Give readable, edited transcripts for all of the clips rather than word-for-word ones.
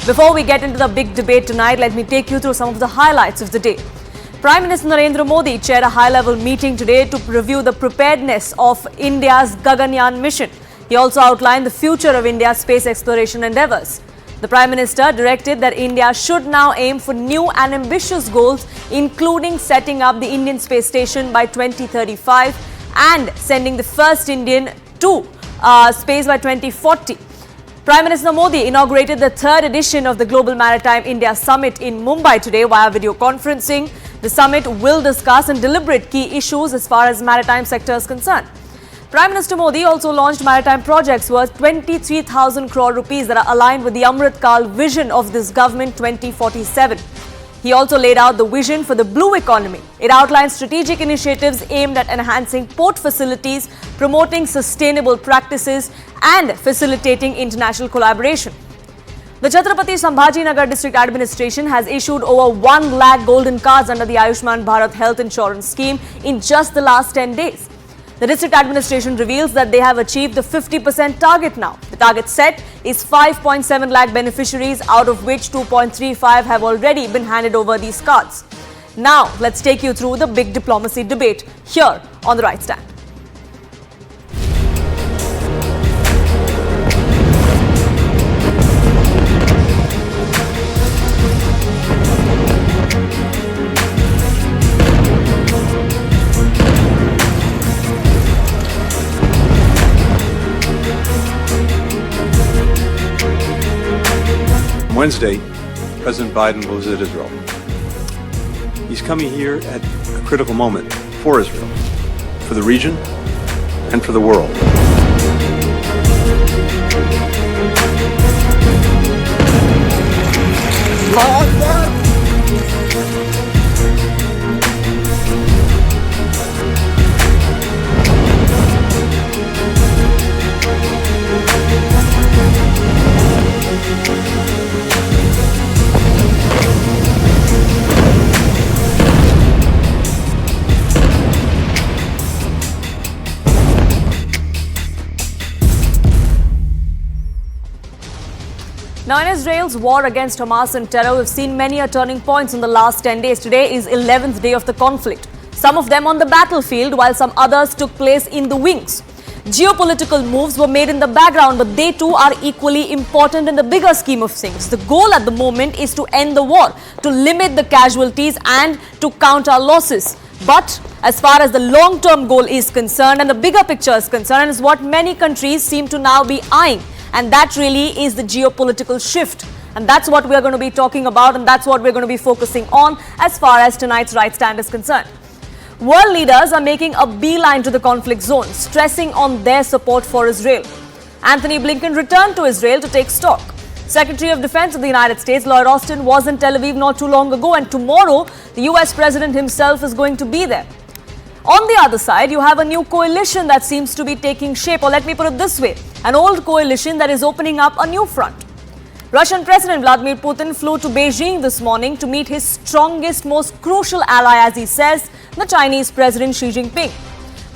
Before we get into the big debate tonight, let me take you through some of the highlights of the day. Prime Minister Narendra Modi chaired a high-level meeting today to review the preparedness of India's Gaganyaan mission. He also outlined the future of India's space exploration endeavours. The Prime Minister directed that India should now aim for new and ambitious goals, including setting up the Indian space station by 2035 and sending the first Indian to space by 2040. Prime Minister Modi inaugurated the third edition of the Global Maritime India Summit in Mumbai today via video conferencing. The summit will discuss and deliberate key issues as far as maritime sector is concerned. Prime Minister Modi also launched maritime projects worth 23,000 crore rupees that are aligned with the Amrit Kal vision of this government 2047. He also laid out the vision for the blue economy. It outlines strategic initiatives aimed at enhancing port facilities, promoting sustainable practices and facilitating international collaboration. The Chhatrapati Sambhajinagar District Administration has issued over 1 lakh golden cards under the Ayushman Bharat Health Insurance Scheme in just the last 10 days. The district administration reveals that they have achieved the 50% target now. The target set is 5.7 lakh beneficiaries, out of which 2.35 have already been handed over these cards. Now, let's take you through the big diplomacy debate here on The Right Stand. Wednesday, President Biden will visit Israel. He's coming here at a critical moment for Israel, for the region, and for the world. Now, in Israel's war against Hamas and terror, we've seen many turning points in the last 10 days. Today is 11th day of the conflict. Some of them on the battlefield, while some others took place in the wings. Geopolitical moves were made in the background, but they too are equally important in the bigger scheme of things. The goal at the moment is to end the war, to limit the casualties and to count our losses. But as far as the long-term goal is concerned and the bigger picture is concerned, is what many countries seem to now be eyeing. And that really is the geopolitical shift. And that's what we're going to be talking about, and that's what we're going to be focusing on as far as tonight's Right Stand is concerned. World leaders are making a beeline to the conflict zone, stressing on their support for Israel. Anthony Blinken returned to Israel to take stock. Secretary of Defense of the United States, Lloyd Austin, was in Tel Aviv not too long ago, and tomorrow the US President himself is going to be there. On the other side, you have a new coalition that seems to be taking shape, or let me put it this way, an old coalition that is opening up a new front. Russian President Vladimir Putin flew to Beijing this morning to meet his strongest, most crucial ally, as he says, the Chinese President Xi Jinping.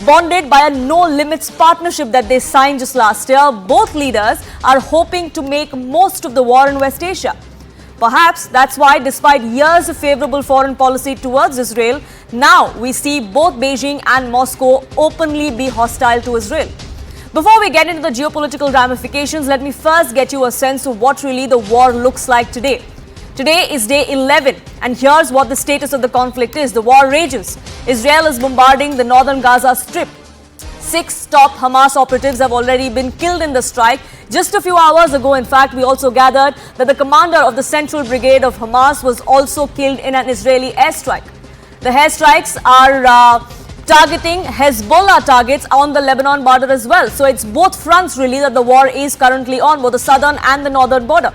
Bonded by a no-limits partnership that they signed just last year, both leaders are hoping to make most of the war in West Asia. Perhaps that's why, despite years of favorable foreign policy towards Israel, now we see both Beijing and Moscow openly be hostile to Israel. Before we get into the geopolitical ramifications, let me first get you a sense of what really the war looks like today. Today is day 11, and here's what the status of the conflict is. The war rages. Israel is bombarding the northern Gaza Strip. 6 top Hamas operatives have already been killed in the strike. Just a few hours ago, in fact, we also gathered that the commander of the Central Brigade of Hamas was also killed in an Israeli airstrike. The airstrikes are targeting Hezbollah targets on the Lebanon border as well. So it's both fronts really that the war is currently on, both the southern and the northern border.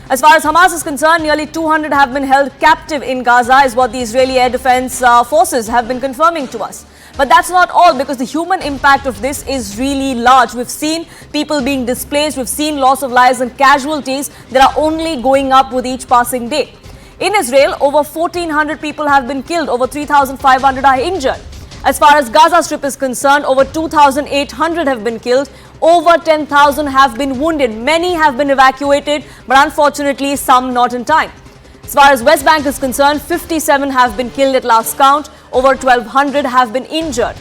As far as Hamas is concerned, nearly 200 have been held captive in Gaza, is what the Israeli Air Defense Forces have been confirming to us. But that's not all, because the human impact of this is really large. We've seen people being displaced, we've seen loss of lives and casualties that are only going up with each passing day. In Israel, over 1,400 people have been killed, over 3,500 are injured. As far as Gaza Strip is concerned, over 2,800 have been killed. Over 10,000 have been wounded. Many have been evacuated, but unfortunately some not in time. As far as West Bank is concerned, 57 have been killed at last count. Over 1,200 have been injured.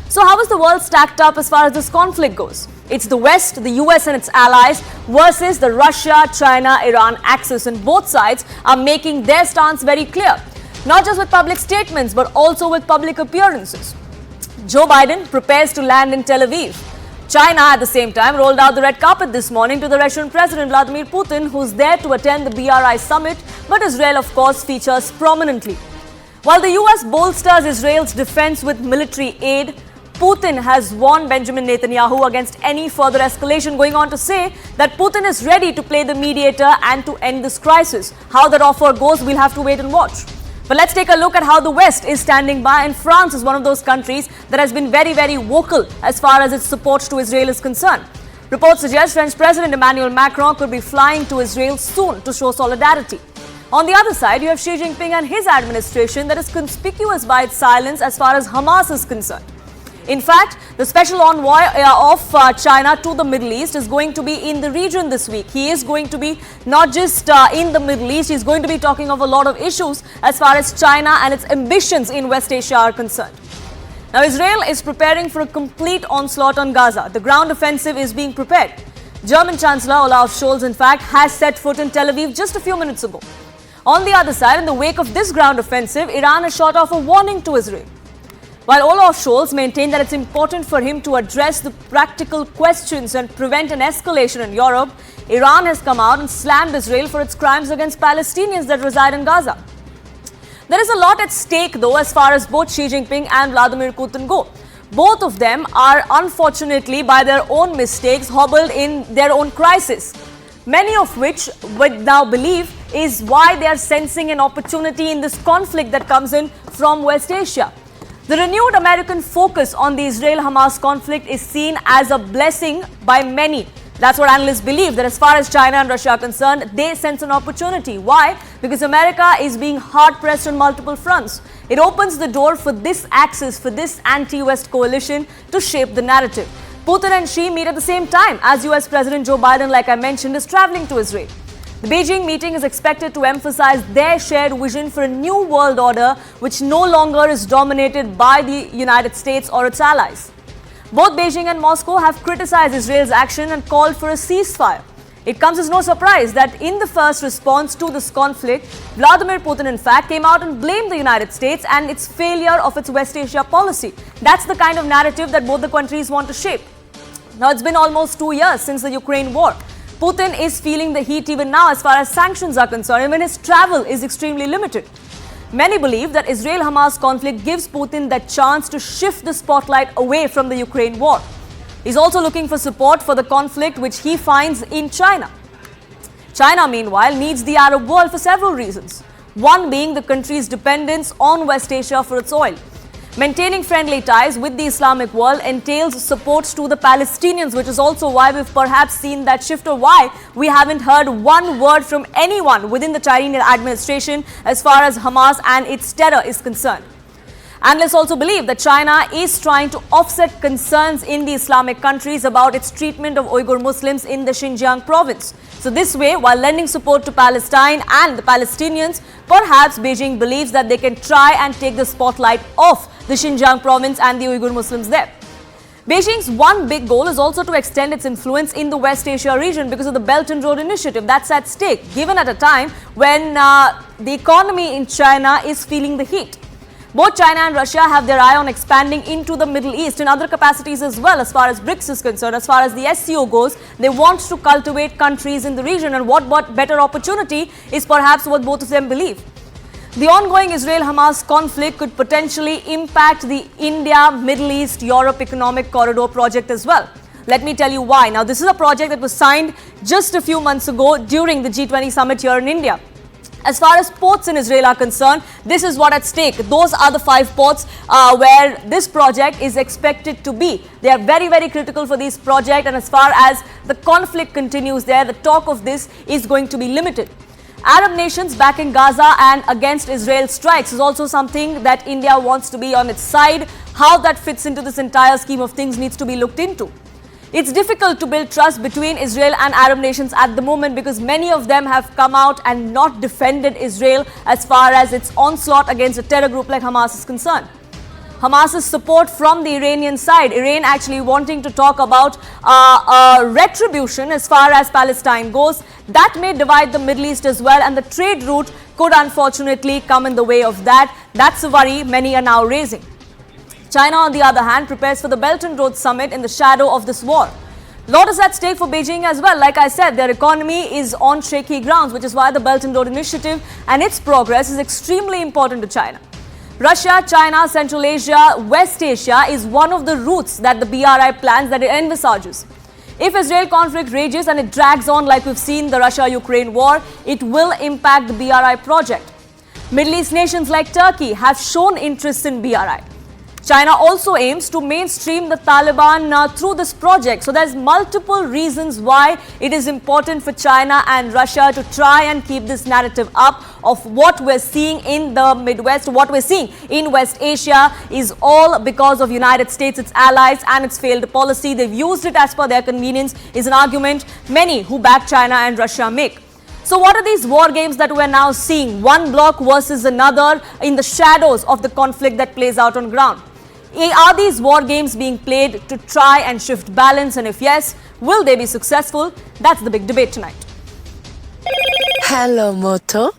So how is the world stacked up as far as this conflict goes? It's the West, the US and its allies versus the Russia, China, Iran axis, and both sides are making their stance very clear. Not just with public statements, but also with public appearances. Joe Biden prepares to land in Tel Aviv. China, at the same time, rolled out the red carpet this morning to the Russian President Vladimir Putin, who's there to attend the BRI summit, but Israel, of course, features prominently. While the US bolsters Israel's defense with military aid, Putin has warned Benjamin Netanyahu against any further escalation, going on to say that Putin is ready to play the mediator and to end this crisis. How that offer goes, we'll have to wait and watch. But let's take a look at how the West is standing by, and France is one of those countries that has been very, very vocal as far as its support to Israel is concerned. Reports suggest French President Emmanuel Macron could be flying to Israel soon to show solidarity. On the other side, you have Xi Jinping and his administration that is conspicuous by its silence as far as Hamas is concerned. In fact, the special envoy of China to the Middle East is going to be in the region this week. He is going to be not just in the Middle East, he's going to be talking of a lot of issues as far as China and its ambitions in West Asia are concerned. Now, Israel is preparing for a complete onslaught on Gaza. The ground offensive is being prepared. German Chancellor Olaf Scholz, in fact, has set foot in Tel Aviv just a few minutes ago. On the other side, in the wake of this ground offensive, Iran has shot off a warning to Israel. While Olaf Scholz maintained that it's important for him to address the practical questions and prevent an escalation in Europe, Iran has come out and slammed Israel for its crimes against Palestinians that reside in Gaza. There is a lot at stake, though, as far as both Xi Jinping and Vladimir Putin go. Both of them are, unfortunately, by their own mistakes, hobbled in their own crisis, many of which we now believe is why they are sensing an opportunity in this conflict that comes in from West Asia. The renewed American focus on the Israel-Hamas conflict is seen as a blessing by many. That's what analysts believe, that as far as China and Russia are concerned, they sense an opportunity. Why? Because America is being hard-pressed on multiple fronts. It opens the door for this axis, for this anti-West coalition to shape the narrative. Putin and Xi meet at the same time as US President Joe Biden, like I mentioned, is traveling to Israel. The Beijing meeting is expected to emphasize their shared vision for a new world order which no longer is dominated by the United States or its allies. Both Beijing and Moscow have criticized Israel's action and called for a ceasefire. It comes as no surprise that in the first response to this conflict, Vladimir Putin in fact came out and blamed the United States and its failure of its West Asia policy. That's the kind of narrative that both the countries want to shape. Now, it's been almost 2 years since the Ukraine war. Putin is feeling the heat even now as far as sanctions are concerned, even his travel is extremely limited. Many believe that Israel-Hamas conflict gives Putin the chance to shift the spotlight away from the Ukraine war. He's also looking for support for the conflict which he finds in China. China, meanwhile, needs the Arab world for several reasons. One being the country's dependence on West Asia for its oil. Maintaining friendly ties with the Islamic world entails support to the Palestinians, which is also why we've perhaps seen that shift, or why we haven't heard one word from anyone within the Chinese administration as far as Hamas and its terror is concerned. Analysts also believe that China is trying to offset concerns in the Islamic countries about its treatment of Uyghur Muslims in the Xinjiang province. So this way, while lending support to Palestine and the Palestinians, perhaps Beijing believes that they can try and take the spotlight off the Xinjiang province and the Uyghur Muslims there. Beijing's one big goal is also to extend its influence in the West Asia region because of the Belt and Road Initiative that's at stake, given at a time when the economy in China is feeling the heat. Both China and Russia have their eye on expanding into the Middle East in other capacities as well. As far as BRICS is concerned, as far as the SCO goes, they want to cultivate countries in the region, and what better opportunity is perhaps what both of them believe. The ongoing Israel-Hamas conflict could potentially impact the India-Middle East-Europe Economic Corridor project as well. Let me tell you why. Now, this is a project that was signed just a few months ago during the G20 summit here in India. As far as ports in Israel are concerned, this is what at stake. Those are the 5 ports where this project is expected to be. They are very, very critical for this project, and as far as the conflict continues there, the talk of this is going to be limited. Arab nations backing Gaza and against Israel strikes is also something that India wants to be on its side. How that fits into this entire scheme of things needs to be looked into. It's difficult to build trust between Israel and Arab nations at the moment because many of them have come out and not defended Israel as far as its onslaught against a terror group like Hamas is concerned. Hamas's support from the Iranian side, Iran actually wanting to talk about retribution as far as Palestine goes, that may divide the Middle East as well, and the trade route could unfortunately come in the way of that. That's a worry many are now raising. China, on the other hand, prepares for the Belt and Road Summit in the shadow of this war. Lot is at stake for Beijing as well. Like I said, their economy is on shaky grounds, which is why the Belt and Road Initiative and its progress is extremely important to China. Russia, China, Central Asia, West Asia is one of the routes that the BRI plans that it envisages. If Israel conflict rages and it drags on like we've seen the Russia-Ukraine war, it will impact the BRI project. Middle East nations like Turkey have shown interest in BRI. China also aims to mainstream the Taliban through this project. So there's multiple reasons why it is important for China and Russia to try and keep this narrative up of what we're seeing in the Midwest, what we're seeing in West Asia is all because of United States, its allies and its failed policy. They've used it as per their convenience is an argument many who back China and Russia make. So what are these war games that we're now seeing? One bloc versus another in the shadows of the conflict that plays out on ground. Are these war games being played to try and shift balance? And if yes, will they be successful? That's the big debate tonight. Hello, Moto.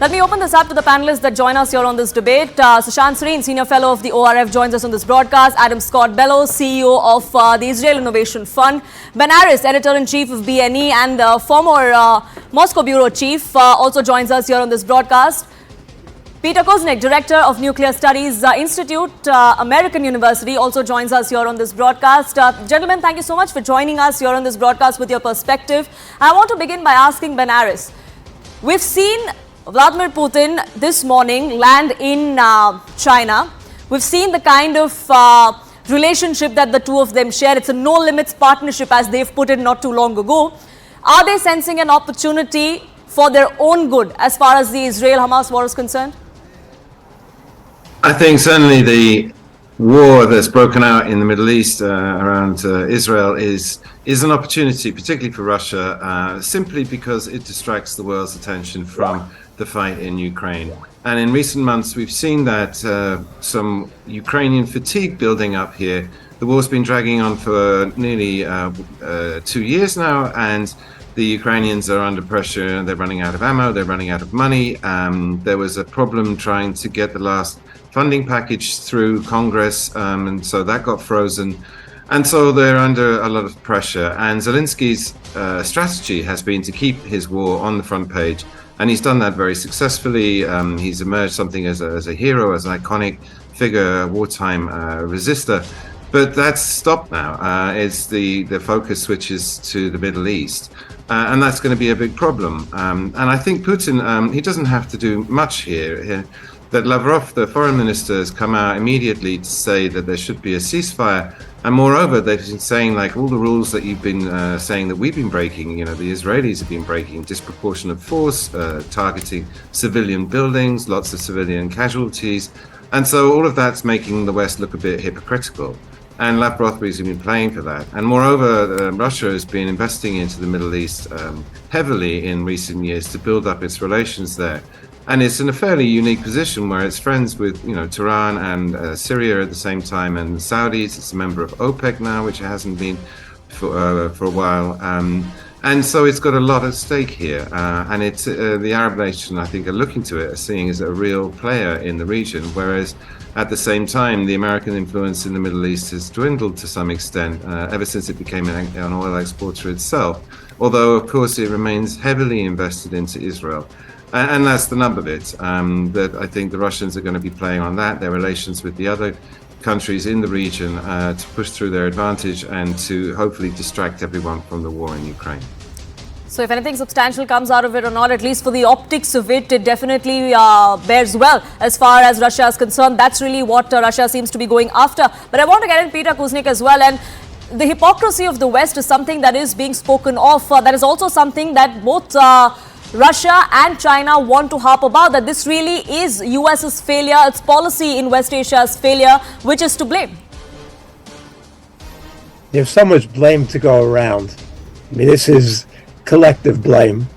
Let me open this up to the panelists that join us here on this debate. Sushant Sareen, Senior Fellow of the ORF, joins us on this broadcast. Adam Scott Bellows, CEO of the Israel Innovation Fund. Ben Aris, Editor-in-Chief of BNE and former Moscow Bureau Chief, also joins us here on this broadcast. Peter Kuznick, Director of Nuclear Studies Institute, American University, also joins us here on this broadcast. Gentlemen, thank you so much for joining us here on this broadcast with your perspective. I want to begin by asking Ben Aris. We've seen Vladimir Putin this morning land in China. We've seen the kind of relationship that the two of them share. It's a no-limits partnership, as they've put it not too long ago. Are they sensing an opportunity for their own good as far as the Israel-Hamas war is concerned? I think certainly the war that's broken out in the Middle East around Israel is an opportunity, particularly for Russia, simply because it distracts the world's attention from the fight in Ukraine. And in recent months, we've seen that some Ukrainian fatigue building up here. The war's been dragging on for nearly 2 years now, and the Ukrainians are under pressure. They're running out of ammo, they're running out of money. There was a problem trying to get the last funding package through Congress, and so that got frozen. And so they're under a lot of pressure. And Zelensky's strategy has been to keep his war on the front page. And he's done that very successfully. He's emerged something as a hero, as an iconic figure, a wartime resistor. But that's stopped now. It's the focus switches to the Middle East. And that's going to be a big problem. And I think Putin, he doesn't have to do much here. That Lavrov, the foreign minister, has come out immediately to say that there should be a ceasefire. And moreover, they've been saying, like, all the rules that you've been saying that we've been breaking, you know, the Israelis have been breaking, disproportionate force, targeting civilian buildings, lots of civilian casualties. And so all of that's making the West look a bit hypocritical. And Lavrov has been playing for that. And moreover, Russia has been investing into the Middle East heavily in recent years to build up its relations there. And it's in a fairly unique position where it's friends with, you know, Tehran and Syria at the same time, and the Saudis. It's a member of OPEC now, which it hasn't been for a while. And so it's got a lot at stake here. And it's the Arab nations, I think, are looking to it as seeing as a real player in the region, whereas at the same time, the American influence in the Middle East has dwindled to some extent ever since it became an oil exporter itself. Although, of course, it remains heavily invested into Israel. And that's the nub of it, that I think the Russians are going to be playing on that, their relations with the other countries in the region to push through their advantage and to hopefully distract everyone from the war in Ukraine. So if anything substantial comes out of it or not, at least for the optics of it, it definitely bears well as far as Russia is concerned. That's really what Russia seems to be going after. But I want to get in Peter Kuznick as well. And the hypocrisy of the West is something that is being spoken of. That is also something that both Russia and China want to harp about that this really is US's failure, its policy in West Asia's failure, which is to blame. There's so much blame to go around. I mean, this is collective blame.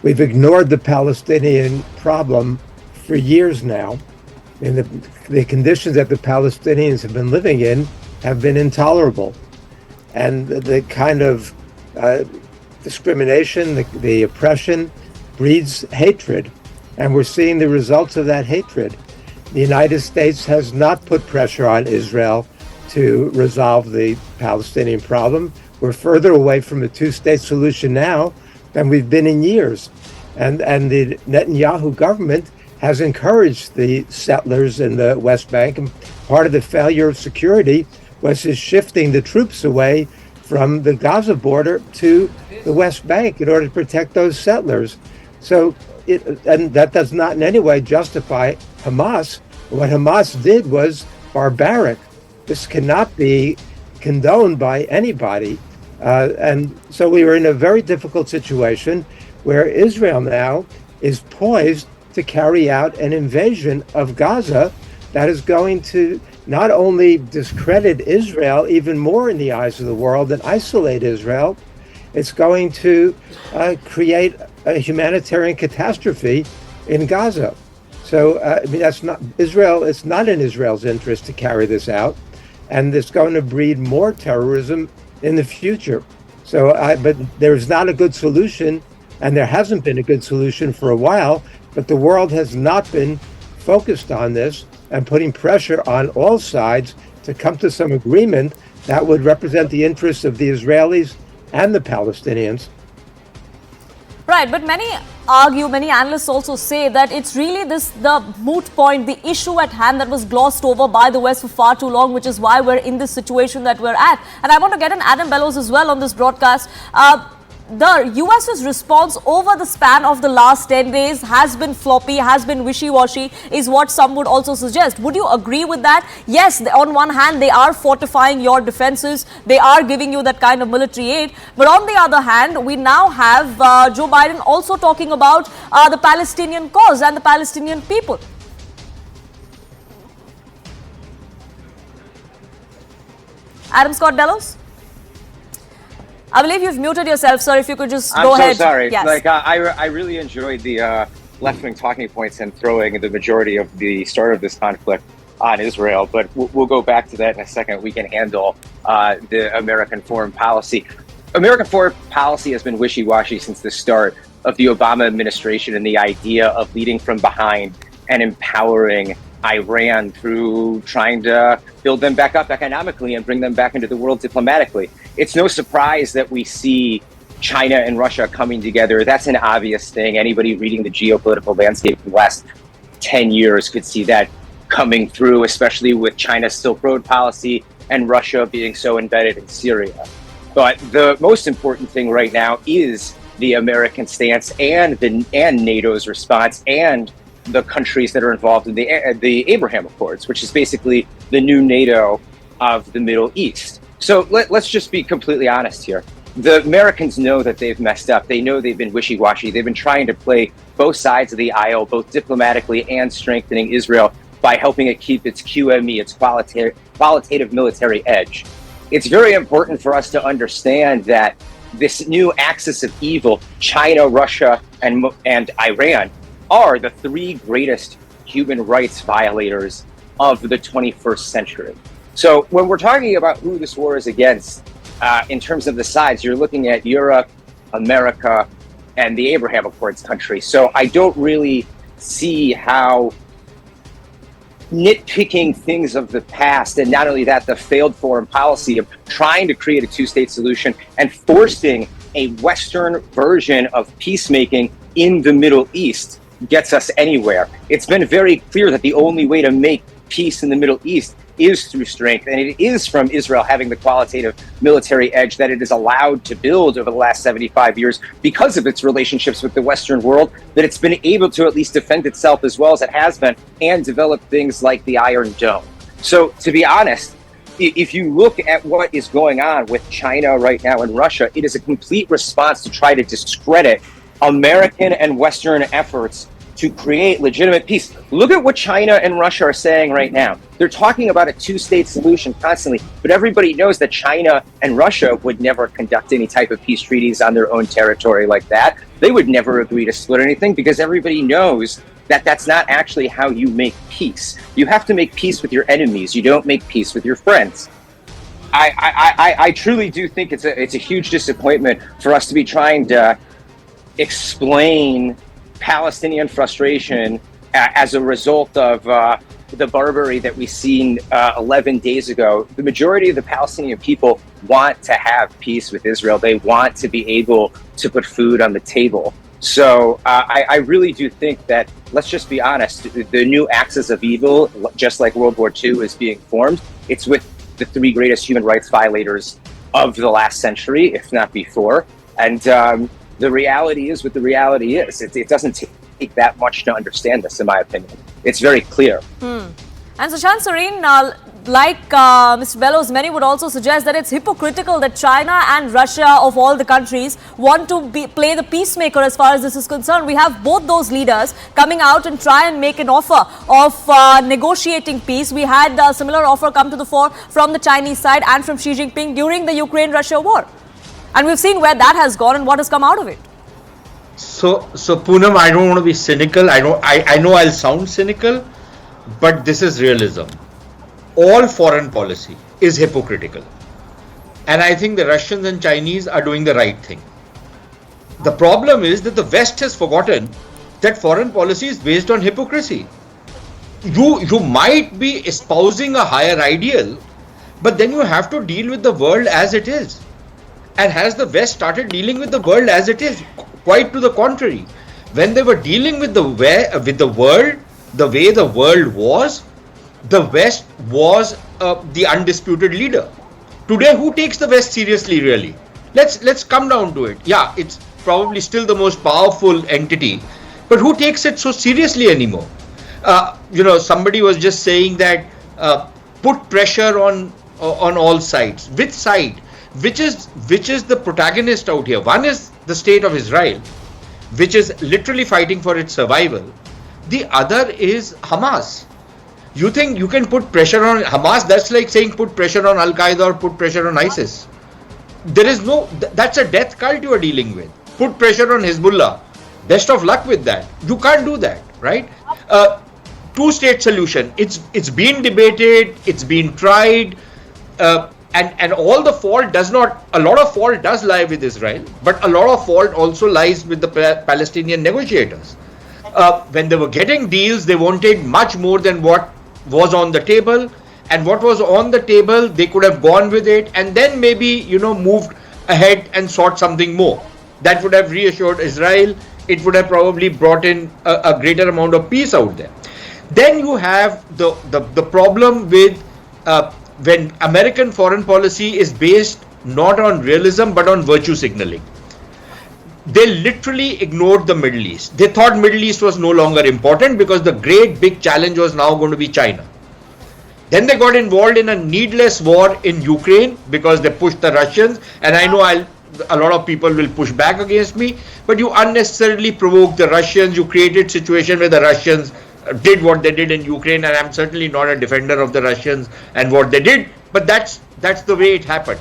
We've ignored the Palestinian problem for years now. And the conditions that the Palestinians have been living in have been intolerable. And the kind of discrimination, the oppression breeds hatred. And we're seeing the results of that hatred. The United States has not put pressure on Israel to resolve the Palestinian problem. We're further away from a two-state solution now than we've been in years. And the Netanyahu government has encouraged the settlers in the West Bank. And part of the failure of security was his shifting the troops away from the Gaza border to the West Bank in order to protect those settlers. So, and that does not in any way justify Hamas. What Hamas did was barbaric. This cannot be condoned by anybody. And so we were in a very difficult situation where Israel now is poised to carry out an invasion of Gaza that is going to not only discredit Israel even more in the eyes of the world and isolate Israel, it's going to create a humanitarian catastrophe in Gaza. So I mean, that's not Israel. It's not in Israel's interest to carry this out, and it's going to breed more terrorism in the future. So, but there's not a good solution, and there hasn't been a good solution for a while. But the world has not been focused on this and putting pressure on all sides to come to some agreement that would represent the interests of the Israelis and the Palestinians. Right, but many argue, many analysts also say that it's really the moot point, the issue at hand that was glossed over by the West for far too long, which is why we're in this situation that we're at. And I want to get an Adam Bellows as well on this broadcast. The US's response over the span of the last 10 days has been floppy, has been wishy-washy, is what some would also suggest. Would you agree with that? Yes, on one hand, they are fortifying your defenses, they are giving you that kind of military aid. But on the other hand, we now have Joe Biden also talking about the Palestinian cause and the Palestinian people. Adam Scott Bellows? I believe you've muted yourself, sir. If you could just go ahead. I'm so sorry. Yes. Like I really enjoyed the left-wing talking points and throwing the majority of the start of this conflict on Israel. But we'll go back to that in a second. We can handle the American foreign policy. American foreign policy has been wishy-washy since the start of the Obama administration, and the idea of leading from behind and empowering Iran through trying to build them back up economically and bring them back into the world diplomatically. It's no surprise that we see China and Russia coming together. That's an obvious thing. Anybody reading the geopolitical landscape in the last 10 years could see that coming through, especially with China's Silk Road policy and Russia being so embedded in Syria. But the most important thing right now is the American stance and NATO's response and the countries that are involved in the Abraham Accords, which is basically the new NATO of the Middle East. So let's just be completely honest here. The Americans know that they've messed up. They know they've been wishy-washy. They've been trying to play both sides of the aisle, both diplomatically and strengthening Israel by helping it keep its QME, its qualitative military edge. It's very important for us to understand that this new axis of evil, China, Russia, and Iran, are the three greatest human rights violators of the 21st century. So when we're talking about who this war is against, in terms of the sides, you're looking at Europe, America, and the Abraham Accords countries. So I don't really see how nitpicking things of the past, and not only that, the failed foreign policy of trying to create a two-state solution and forcing a Western version of peacemaking in the Middle East gets us anywhere. It's been very clear that the only way to make peace in the Middle East is through strength, and it is from Israel having the qualitative military edge that it is allowed to build over the last 75 years because of its relationships with the Western world, that it's been able to at least defend itself as well as it has been and develop things like the Iron Dome. So to be honest, if you look at what is going on with China right now and Russia, it is a complete response to try to discredit American and Western efforts to create legitimate peace. Look at what China and Russia are saying right now. They're talking about a two-state solution constantly, but everybody knows that China and Russia would never conduct any type of peace treaties on their own territory like that. They would never agree to split anything because everybody knows that that's not actually how you make peace. You have to make peace with your enemies. You don't make peace with your friends. I truly do think it's a huge disappointment for us to be trying to explain Palestinian frustration as a result of the barbary that we seen 11 days ago. The majority of the Palestinian people want to have peace with Israel. They want to be able to put food on the table. So I really do think that, let's just be honest, the new axis of evil, just like World War II, is being formed. It's with the three greatest human rights violators of the last century, if not before. And the reality is what the reality is. It doesn't take that much to understand this, in my opinion. It's very clear. And Sushant Sareen, like Mr. Bellows, many would also suggest that it's hypocritical that China and Russia, of all the countries, want to play the peacemaker as far as this is concerned. We have both those leaders coming out and try and make an offer of negotiating peace. We had a similar offer come to the fore from the Chinese side and from Xi Jinping during the Ukraine-Russia war. And we've seen where that has gone and what has come out of it. So Poonam, I don't want to be cynical. I know I'll sound cynical, but this is realism. All foreign policy is hypocritical. And I think the Russians and Chinese are doing the right thing. The problem is that the West has forgotten that foreign policy is based on hypocrisy. You might be espousing a higher ideal, but then you have to deal with the world as it is. And has the West started dealing with the world as it is? Quite to the contrary. When they were dealing with the world, the way the world was, the West was the undisputed leader. Today, who takes the West seriously, really? Let's come down to it. Yeah, it's probably still the most powerful entity, but who takes it so seriously anymore? Somebody was just saying that put pressure on all sides. Which side? Which is the protagonist out here? One is the state of Israel, which is literally fighting for its survival. The other is Hamas. You think you can put pressure on Hamas? That's like saying put pressure on Al-Qaeda or put pressure on ISIS. There is no, that's a death cult you are dealing with. Put pressure on Hezbollah. Best of luck with that. You can't do that, right? Two-state solution. It's been debated. It's been tried. And all the fault does not, a lot of fault does lie with Israel, but a lot of fault also lies with the Palestinian negotiators. When they were getting deals, they wanted much more than what was on the table, and what was on the table, they could have gone with it and then maybe, moved ahead and sought something more. That would have reassured Israel. It would have probably brought in a greater amount of peace out there. Then you have the problem with when American foreign policy is based not on realism but on virtue signaling. They literally ignored the Middle East. They thought Middle East was no longer important because the great big challenge was now going to be China. Then they got involved in a needless war in Ukraine because they pushed the Russians. And I know a lot of people will push back against me, but you unnecessarily provoked the Russians. You created a situation where the Russians did what they did in Ukraine, and I'm certainly not a defender of the Russians and what they did, but that's the way it happened.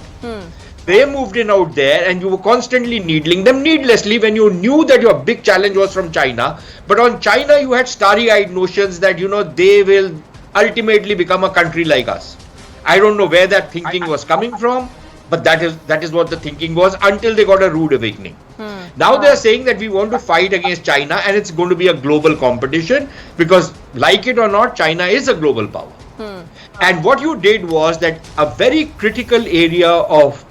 They moved in out there and you were constantly needling them needlessly when you knew that your big challenge was from China. But on China, you had starry-eyed notions that, they will ultimately become a country like us. I don't know where that thinking was coming from, but that is what the thinking was until they got a rude awakening. Now they are saying that we want to fight against China and it's going to be a global competition because, like it or not, China is a global power. And what you did was that a very critical area of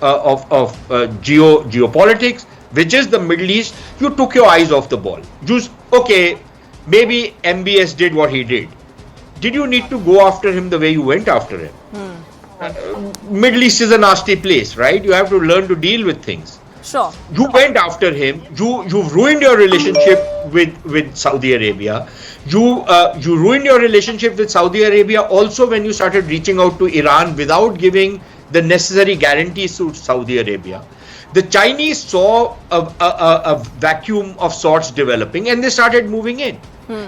geopolitics, which is the Middle East, you took your eyes off the ball. Okay, maybe MBS did what he did. Did you need to go after him the way you went after him? Middle East is a nasty place, right? You have to learn to deal with things. Sure. You went after him. You've ruined your relationship with Saudi Arabia. You ruined your relationship with Saudi Arabia also when you started reaching out to Iran without giving the necessary guarantees to Saudi Arabia. The Chinese saw a vacuum of sorts developing and they started moving in.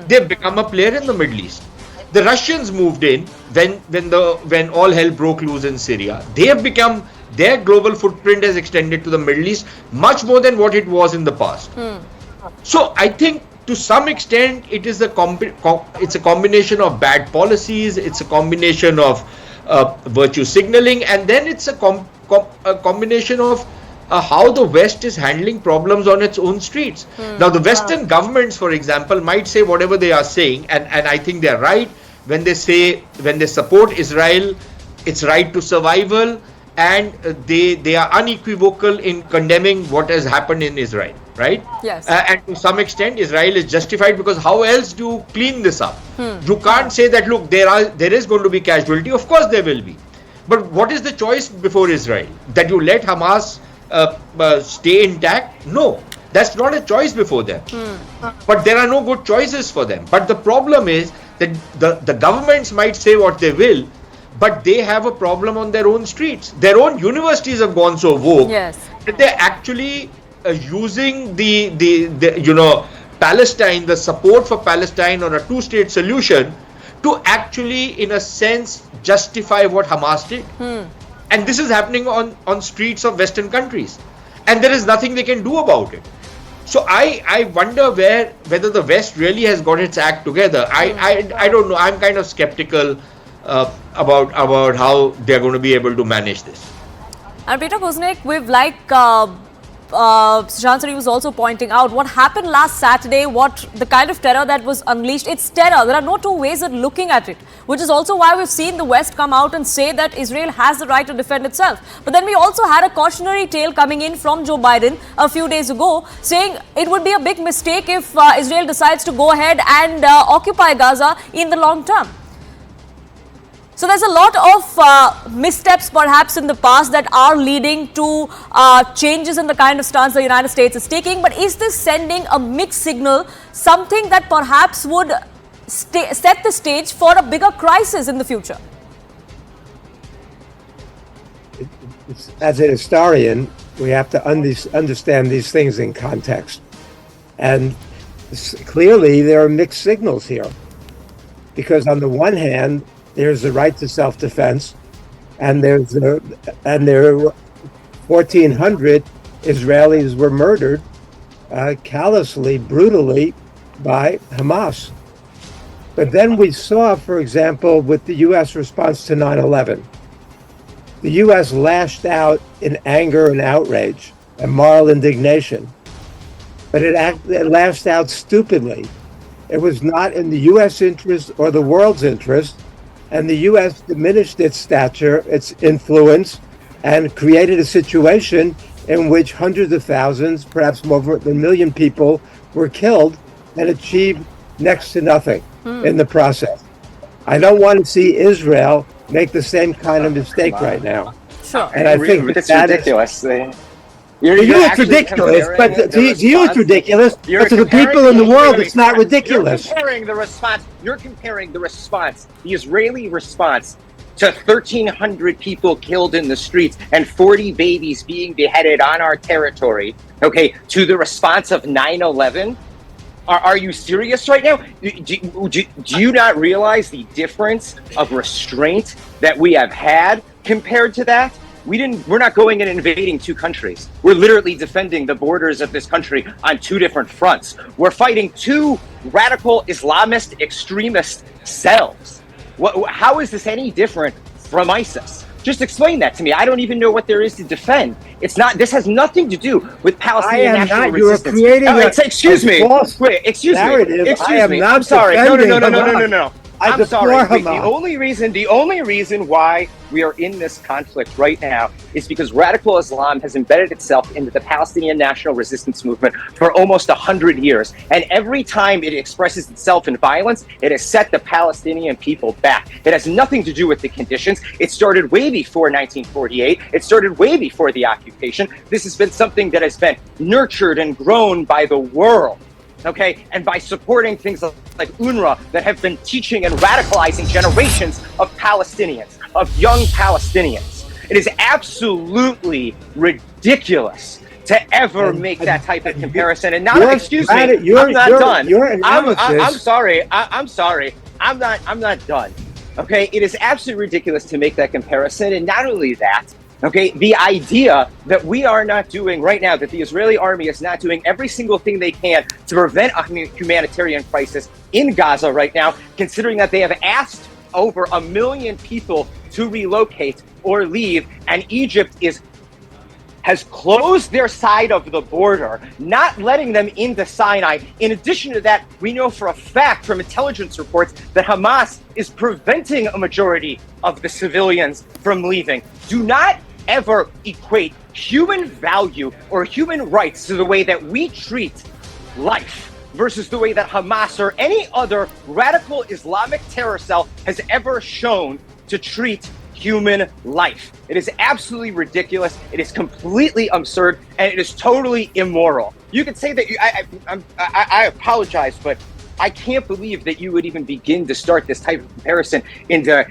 They've become a player in the Middle East. The Russians moved in when all hell broke loose in Syria. They have become, their global footprint has extended to the Middle East much more than what it was in the past. So I think to some extent it is it's a combination of bad policies, it's a combination of virtue signaling, and then it's a combination of how the West is handling problems on its own streets. Now the Western governments, for example, might say whatever they are saying, and I think they're right when they support Israel, its right to survival, and they are unequivocal in condemning what has happened in Israel, right? Yes. And to some extent Israel is justified, because how else do you clean this up? You can't say that, look, there is going to be casualty. Of course there will be, but what is the choice before Israel? That you let Hamas stay intact? No, that's not a choice before them. But there are no good choices for them. But the problem is that the governments might say what they will, but they have a problem on their own streets. Their own universities have gone so woke that they're actually using the Palestine, the support for Palestine or a two-state solution, to actually, in a sense, justify what Hamas did. And this is happening on streets of Western countries, and there is nothing they can do about it. So I wonder whether the West really has got its act together. I don't know. I'm kind of skeptical about how they're going to be able to manage this. And Peter Kuznick, we've Sushant Suri was also pointing out what happened last Saturday, what the kind of terror that was unleashed. It's terror. There are no two ways of looking at it, which is also why we've seen the West come out and say that Israel has the right to defend itself. But then we also had a cautionary tale coming in from Joe Biden a few days ago, saying it would be a big mistake if Israel decides to go ahead and occupy Gaza in the long term. So there's a lot of missteps perhaps in the past that are leading to changes in the kind of stance the United States is taking. But is this sending a mixed signal, something that perhaps would set the stage for a bigger crisis in the future? As a historian, we have to understand these things in context. And clearly there are mixed signals here. Because on the one hand, there's the right to self-defense, and there were 1,400 Israelis were murdered callously, brutally by Hamas. But then we saw, for example, with the U.S. response to 9/11, the U.S. lashed out in anger and outrage and moral indignation, but it lashed out stupidly. It was not in the U.S. interest or the world's interest. And the U.S. diminished its stature, its influence, and created a situation in which hundreds of thousands, perhaps more than a million people were killed and achieved next to nothing in the process. I don't want to see Israel make the same kind of mistake right now. Sure. And I think that's that ridiculous. to you it's ridiculous, but to you it's ridiculous. But to the people in the world, it's not ridiculous. You're comparing the response, the Israeli response, to 1,300 people killed in the streets and 40 babies being beheaded on our territory, okay, to the response of 9/11. Are you serious right now? Do you not realize the difference of restraint that we have had compared to that? We're not going and invading two countries. We're literally defending the borders of this country on two different fronts. We're fighting two radical Islamist extremist cells. How is this any different from ISIS? Just explain that to me. I don't even know what there is to defend. It's not. This has nothing to do with Palestinian national resistance. You are creating excuse me. Wait, excuse narrative. me. Excuse I am me. not I'm sorry. No. I I'm sorry. Wait, Hamas. the only reason why we are in this conflict right now is because radical Islam has embedded itself into the Palestinian national resistance movement for almost 100 years. And every time it expresses itself in violence, it has set the Palestinian people back. It has nothing to do with the conditions. It started way before 1948. It started way before the occupation. This has been something that has been nurtured and grown by the world. Okay, and by supporting things like UNRWA that have been teaching and radicalizing generations of Palestinians, of young Palestinians. It is absolutely ridiculous to ever make that type of comparison. And now, excuse me, I'm not done. I'm sorry. I'm sorry. I'm not done. Okay, it is absolutely ridiculous to make that comparison. And not only that, okay, the idea that we are not doing right now, that the Israeli army is not doing every single thing they can to prevent a humanitarian crisis in Gaza right now, considering that they have asked over 1 million people to relocate or leave, and Egypt has closed their side of the border, not letting them into Sinai. In addition to that, we know for a fact from intelligence reports that Hamas is preventing a majority of the civilians from leaving. Do not ever equate human value or human rights to the way that we treat life versus the way that Hamas or any other radical Islamic terror cell has ever shown to treat human life. It is absolutely ridiculous. It is completely absurd, and it is totally immoral. You could say that I apologize, but I can't believe that you would even begin to start this type of comparison into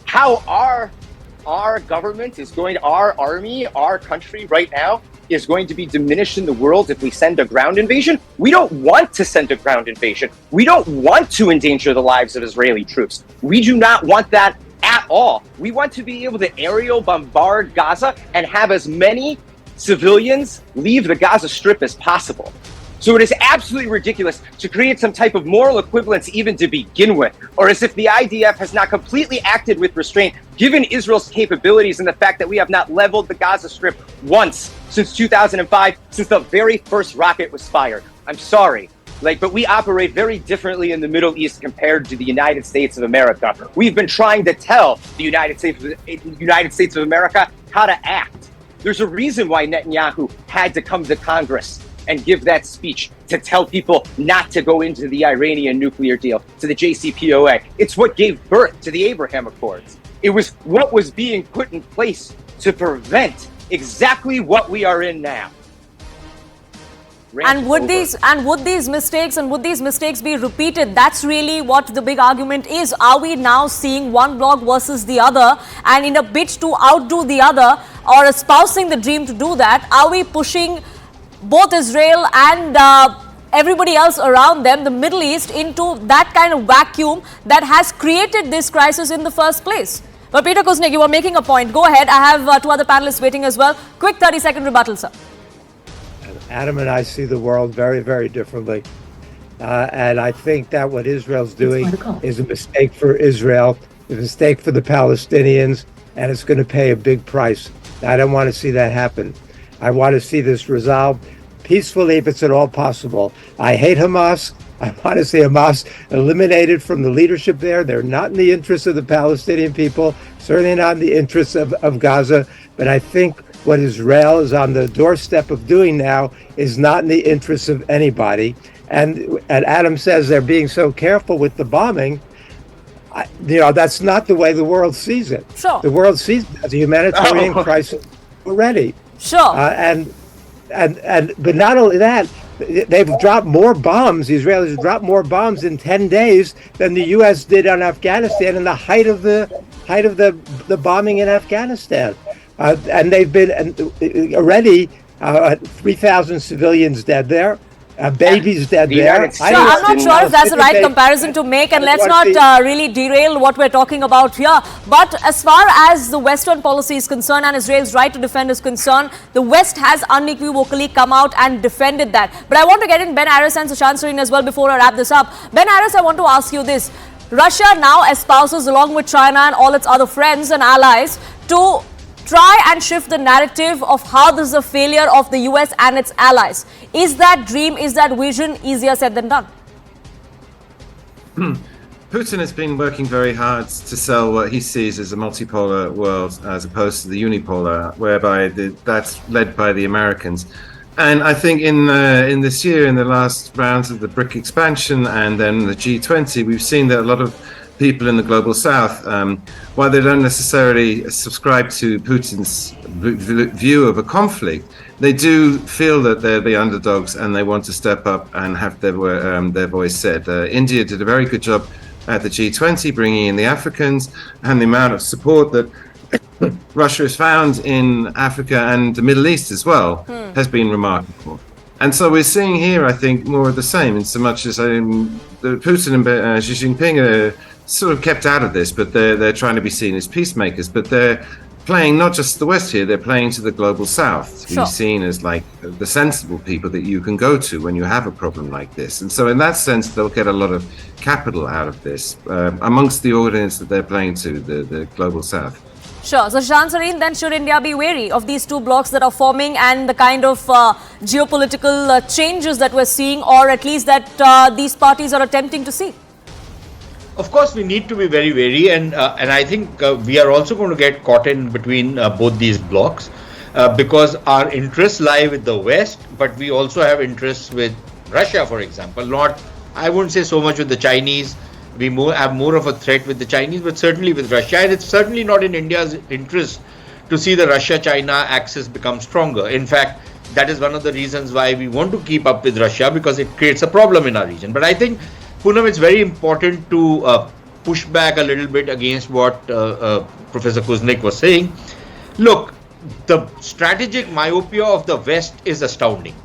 how our government is going, our army, our country right now is going to be diminished in the world if we send a ground invasion. We don't want to send a ground invasion. We don't want to endanger the lives of Israeli troops. We do not want that at all. We want to be able to aerial bombard Gaza and have as many civilians leave the Gaza Strip as possible. So it is absolutely ridiculous to create some type of moral equivalence even to begin with, or as if the IDF has not completely acted with restraint, given Israel's capabilities and the fact that we have not leveled the Gaza Strip once since 2005, since the very first rocket was fired. I'm sorry. But we operate very differently in the Middle East compared to the United States of America. We've been trying to tell the United States of America how to act. There's a reason why Netanyahu had to come to Congress and give that speech to tell people not to go into the Iranian nuclear deal, to the JCPOA. It's what gave birth to the Abraham Accords. It was what was being put in place to prevent exactly what we are in now. And would these mistakes be repeated? That's really what the big argument is. Are we now seeing one bloc versus the other, and in a bid to outdo the other or espousing the dream to do that, are we pushing both Israel and everybody else around them, the Middle East, into that kind of vacuum that has created this crisis in the first place? But Peter Kuznick, you were making a point. Go ahead. I have two other panelists waiting as well. Quick 30-second rebuttal, sir. Adam and I see the world very, very differently. And I think that what Israel's doing is a mistake for Israel, a mistake for the Palestinians, and it's going to pay a big price. I don't want to see that happen. I want to see this resolved peacefully if it's at all possible. I hate Hamas. I want to see Hamas eliminated from the leadership there. They're not in the interests of the Palestinian people, certainly not in the interests of Gaza. But I think what Israel is on the doorstep of doing now is not in the interests of anybody. And Adam says they're being so careful with the bombing. That's not the way the world sees it. Sure. The world sees it as a humanitarian crisis already. Sure. But not only that, they've dropped more bombs. The Israelis have dropped more bombs in 10 days than the U.S. did on Afghanistan in the height of the bombing in Afghanistan. And they've been already 3,000 civilians dead there. Babies dead there. So I'm not sure if that's the right comparison to make, and let's not really derail what we're talking about here. But as far as the Western policy is concerned and Israel's right to defend is concerned, the West has unequivocally come out and defended that. But I want to get in Ben Aris and Sushant Sareen as well before I wrap this up. Ben Aris, I want to ask you this. Russia now espouses, along with China and all its other friends and allies, to try and shift the narrative of how this is a failure of the US and its allies. Is that dream, is that vision easier said than done? Putin has been working very hard to sell what he sees as a multipolar world as opposed to the unipolar, whereby that's led by the Americans. And I think in this year, in the last rounds of the BRIC expansion and then the G20, we've seen that a lot of people in the global south, while they don't necessarily subscribe to Putin's view of a conflict, they do feel that they're the underdogs and they want to step up and have their voice said. India did a very good job at the G20, bringing in the Africans, and the amount of support that Russia has found in Africa and the Middle East as well has been remarkable. And so we're seeing here, I think, more of the same, in so much as Putin and Xi Jinping are sort of kept out of this, but they're trying to be seen as peacemakers. But they're playing not just the West here, they're playing to the global South, to be seen as like the sensible people that you can go to when you have a problem like this. And so in that sense, they'll get a lot of capital out of this amongst the audience that they're playing to, the global South. Sure. So, Shareen, then should India be wary of these two blocs that are forming and the kind of geopolitical changes that we're seeing, or at least that these parties are attempting to see? Of course, we need to be very wary, and I think we are also going to get caught in between both these blocs because our interests lie with the West, but we also have interests with Russia, for example. Not, I wouldn't say so much with the Chinese. We have more of a threat with the Chinese, but certainly with Russia. And it's certainly not in India's interest to see the Russia-China axis become stronger. In fact, that is one of the reasons why we want to keep up with Russia, because it creates a problem in our region. But I think, Poonam, it's very important to push back a little bit against what Professor Kuznick was saying. Look, the strategic myopia of the West is astounding.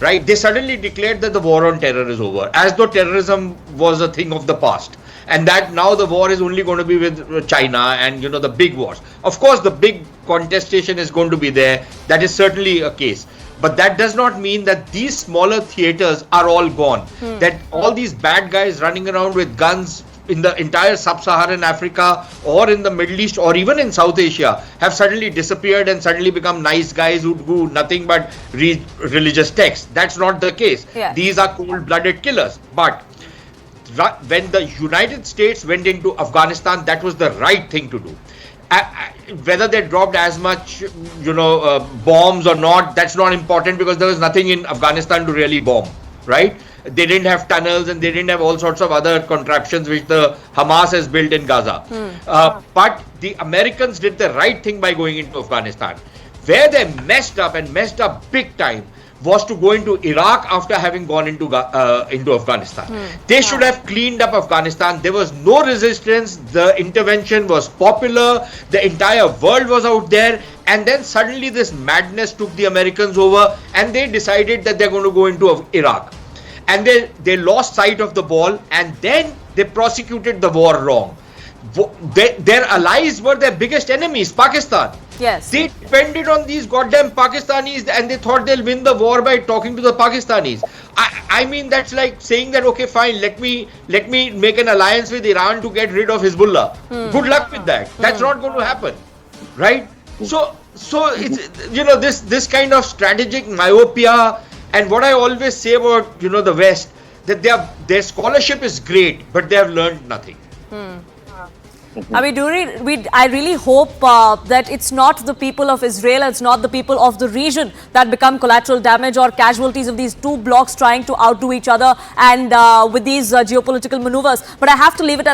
Right? They suddenly declared that the war on terror is over, as though terrorism was a thing of the past, and that now the war is only going to be with China and, you know, the big wars. Of course, the big contestation is going to be there. That is certainly a case. But that does not mean that these smaller theaters are all gone. That all these bad guys running around with guns in the entire sub-Saharan Africa or in the Middle East or even in South Asia have suddenly disappeared and suddenly become nice guys who do nothing but read religious texts. That's not the case. Yeah. These are cold-blooded killers. But when the United States went into Afghanistan, that was the right thing to do. Whether they dropped as much, bombs or not, that's not important, because there was nothing in Afghanistan to really bomb, right? They didn't have tunnels and they didn't have all sorts of other contraptions which the Hamas has built in Gaza. But the Americans did the right thing by going into Afghanistan. Where they messed up big time was to go into Iraq after having gone into Afghanistan. They should have cleaned up Afghanistan. There was no resistance. The intervention was popular. The entire world was out there. And then suddenly this madness took the Americans over, and they decided that they're going to go into Iraq. And they lost sight of the ball, and then they prosecuted the war wrong. Their allies were their biggest enemies, Pakistan. Yes. They depended on these goddamn Pakistanis, and they thought they'll win the war by talking to the Pakistanis. I mean, that's like saying that, okay, fine, let me make an alliance with Iran to get rid of Hezbollah. Good luck with that. That's not going to happen, right? So it's, this kind of strategic myopia. And what I always say about, the West, that their scholarship is great, but they have learned nothing. I really hope that it's not the people of Israel, it's not the people of the region that become collateral damage or casualties of these two blocs trying to outdo each other and with these geopolitical maneuvers. But I have to leave it at that.